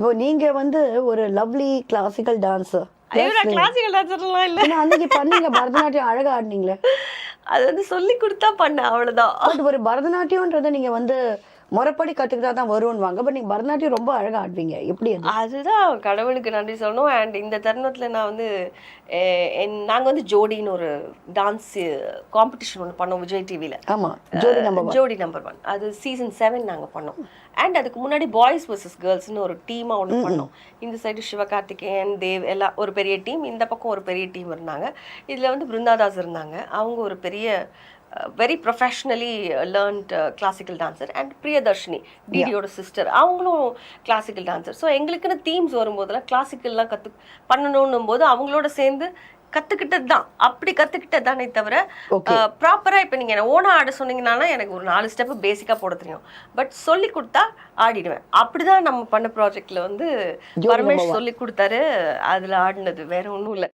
இப்போ நீங்க வந்து ஒரு லவ்லி கிளாசிக்கல் டான்ஸர். ஐயோ நான் கிளாசிக்கல் டான்ஸர்லாம் இல்லை. ஏன்னா அன்னைக்கு பண்ணீங்க பரதநாட்டியம் அழகா ஆடினீங்களே. அது வந்து சொல்லி கொடுத்தா பண்ணேன் அவ்வளோதான். பட் ஒரு பரதநாட்டியம்ன்றதை நீங்க வந்து முறைப்படி கத்துக்கிட்டா தான் வரும்னுவாங்க. பட் நீங்க பரதநாட்டியம் ரொம்ப அழகா ஆடுவீங்க. எப்படி அது? அதுதான் கடவுளுக்கு நன்றி சொல்லணும். அண்ட் இந்த தருணத்தில் நான் வந்து நாங்கள் வந்து ஜோடின்னு ஒரு டான்ஸ் காம்படிஷன் ஒன்று பண்ணோம் விஜய் டிவியில். ஆமா, ஜோடி நம்பர் ஜோடி நம்பர் 1 அது சீசன் 7 நாங்கள் பண்ணோம். அண்ட் அதுக்கு முன்னாடி பாய்ஸ் vs கேர்ள்ஸ்னு ஒரு டீமாக ஒன்று பண்ணோம். இந்த சைடு சிவகார்த்திகேயன் தேவ் எல்லாம் ஒரு பெரிய டீம், இந்த பக்கம் ஒரு பெரிய டீம் இருந்தாங்க. இதில் வந்து பிருந்தாதாஸ் இருந்தாங்க. அவங்க ஒரு பெரிய very professionally learnt classical dancer. And Priyadarshini டிடியோட சிஸ்டர், அவங்களும் கிளாசிக்கல் டான்சர். ஸோ எங்களுக்குன்னு தீம்ஸ் வரும்போதெல்லாம் கிளாசிக்கல்லாம் பண்ணணுன்னும் போது அவங்களோட சேர்ந்து கற்றுக்கிட்டது தான். அப்படி கற்றுக்கிட்டது தானே தவிர ப்ராப்பராக இப்போ நீங்கள் ஓனா ஆட சொன்னீங்கன்னா எனக்கு ஒரு 4 ஸ்டெப்பு பேசிக்காக போட தெரியும். பட் சொல்லி கொடுத்தா ஆடிடுவேன். அப்படி தான் நம்ம பண்ண ப்ராஜெக்டில் வந்து பரமேஷ் சொல்லி கொடுத்தாரு. அதில் ஆடினது வேற ஒன்றும் இல்லை.